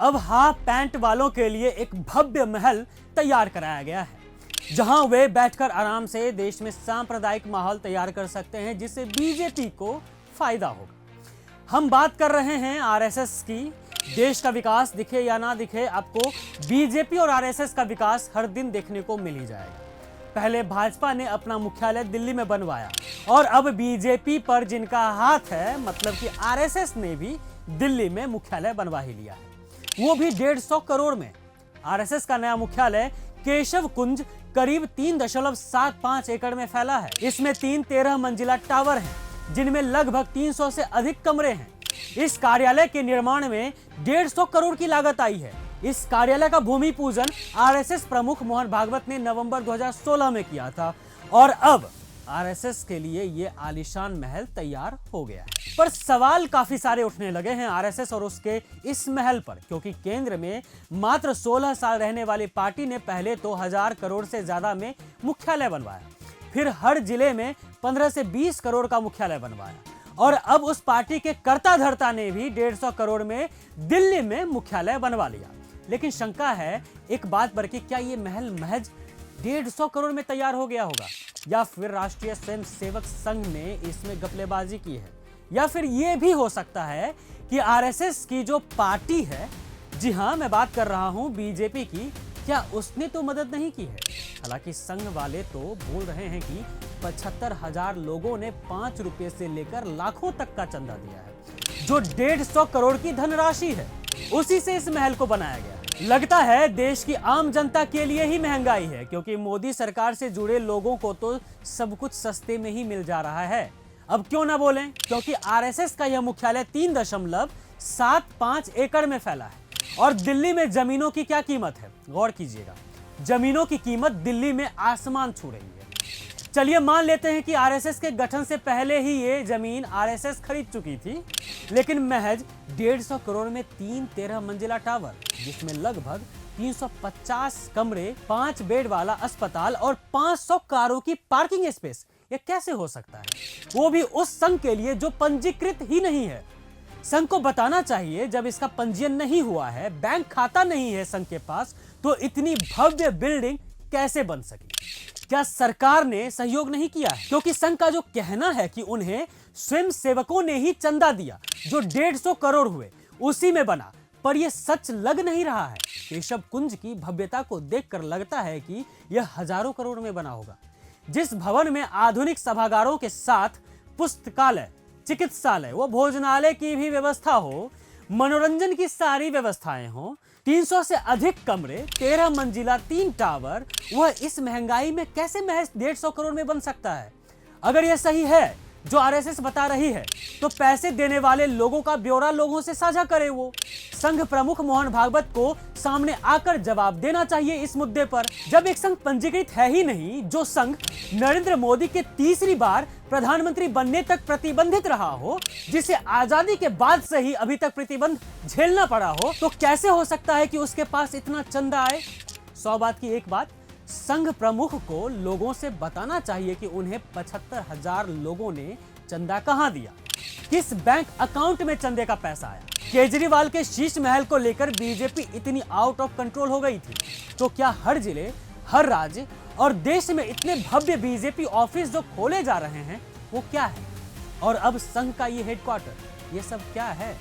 अब half pant वालों के लिए एक भव्य महल तैयार कराया गया है, जहां वे बैठकर आराम से देश में सांप्रदायिक माहौल तैयार कर सकते हैं, जिससे बीजेपी को फायदा होगा। हम बात कर रहे हैं आरएसएस की। देश का विकास दिखे या ना दिखे, आपको बीजेपी और आरएसएस का विकास हर दिन देखने को मिल ही जाएगा। पहले भाजपा ने अपना मुख्यालय दिल्ली में बनवाया और अब बीजेपी पर जिनका हाथ है, मतलब कि आरएसएस ने भी दिल्ली में मुख्यालय बनवा ही लिया है, वो भी 150 करोड़ में। आरएसएस का नया मुख्यालय केशव कुंज करीब 3.75 एकड़ में फैला है। इसमें 13 मंजिला टावर हैं, जिनमें लगभग 300 से अधिक कमरे हैं। इस कार्यालय के निर्माण में 150 करोड़ की लागत आई है। इस कार्यालय का भूमि पूजन आरएसएस प्रमुख मोहन भागवत ने नवंबर 2016 में किया था और अब आरएसएस के लिए ये आलीशान महल तैयार हो गया है। पर सवाल काफी सारे उठने लगे हैं आरएसएस और उसके इस महल पर, क्योंकि केंद्र में मात्र 16 साल रहने वाली पार्टी ने पहले तो 1000 करोड़ से ज्यादा में मुख्यालय बनवाया, फिर हर जिले में 15 से 20 करोड़ का मुख्यालय बनवाया और अब उस पार्टी के कर्ता धर्ता ने भी 150 करोड़ में दिल्ली में मुख्यालय बनवा लिया। लेकिन शंका है एक बात पर कि क्या ये महल महज 150 करोड़ में तैयार हो गया होगा, या फिर राष्ट्रीय स्वयंसेवक संघ ने इसमें गपलेबाजी की है, या फिर ये भी हो सकता है कि आरएसएस की जो पार्टी है, जी हां मैं बात कर रहा हूं बीजेपी की, क्या उसने तो मदद नहीं की है। हालांकि संघ वाले तो बोल रहे हैं कि 75,000 लोगों ने 5 रुपए से लेकर लाखों तक का चंदा दिया है, जो 150 करोड़ की धनराशि है, उसी से इस महल को बनाया गया। लगता है देश की आम जनता के लिए ही महंगाई है, क्योंकि मोदी सरकार से जुड़े लोगों को तो सब कुछ सस्ते में ही मिल जा रहा है। अब क्यों ना बोलें, क्योंकि आरएसएस का यह मुख्यालय 3.75 एकड़ में फैला है और दिल्ली में जमीनों की क्या कीमत है, गौर कीजिएगा। जमीनों की कीमत दिल्ली में आसमान छू रही है। चलिए मान लेते हैं कि आरएसएस के गठन से पहले ही ये जमीन आरएसएस खरीद चुकी थी, लेकिन महज 150 करोड़ में 13 मंजिला टावर, जिसमें लगभग 350 कमरे, 5 बेड वाला अस्पताल और 500 कारों की पार्किंग स्पेस, ये कैसे हो सकता है, वो भी उस संघ के लिए जो पंजीकृत ही नहीं है। संघ को बताना चाहिए, जब इसका पंजीयन नहीं हुआ है, बैंक खाता नहीं है संघ के पास, तो इतनी भव्य बिल्डिंग कैसे बन सकी। क्या सरकार ने सहयोग नहीं किया है? क्योंकि संघ का जो कहना है कि उन्हें स्वयं सेवकों ने ही चंदा दिया, जो 150 करोड़ हुए उसी में बना, पर यह सच लग नहीं रहा है। केशव कुंज की भव्यता को देखकर लगता है कि यह हजारों करोड़ में बना होगा। जिस भवन में आधुनिक सभागारों के साथ पुस्तकालय, चिकित्सालय व भोजनालय की भी व्यवस्था हो, मनोरंजन की सारी व्यवस्थाएं हो, 300 से अधिक कमरे, 13 मंजिला, 3 टावर, वह इस महंगाई में कैसे महज 150 करोड़ में बन सकता है। अगर यह सही है जो आरएसएस बता रही है, तो पैसे देने वाले लोगों का ब्यौरा लोगों से साझा करे। वो संघ प्रमुख मोहन भागवत को सामने आकर जवाब देना चाहिए इस मुद्दे पर। जब एक संघ पंजीकृत है ही नहीं, जो संघ नरेंद्र मोदी के तीसरी बार प्रधानमंत्री बनने तक प्रतिबंधित रहा हो, जिसे आजादी के बाद से ही अभी तक प्रतिबंध झेलना पड़ा हो, तो कैसे हो सकता है कि उसके पास इतना चंदा आए। 100 बात की एक बात, संघ प्रमुख को लोगों से बताना चाहिए कि उन्हें 75,000 लोगों ने चंदा कहां दिया, किस बैंक अकाउंट में चंदे का पैसा आया। केजरीवाल के शीश महल को लेकर बीजेपी इतनी आउट ऑफ कंट्रोल हो गई थी, तो क्या हर जिले, हर राज्य और देश में इतने भव्य बीजेपी ऑफिस जो खोले जा रहे हैं, वो क्या है? और अब संघ का ये हेडक्वार्टर, ये सब क्या है?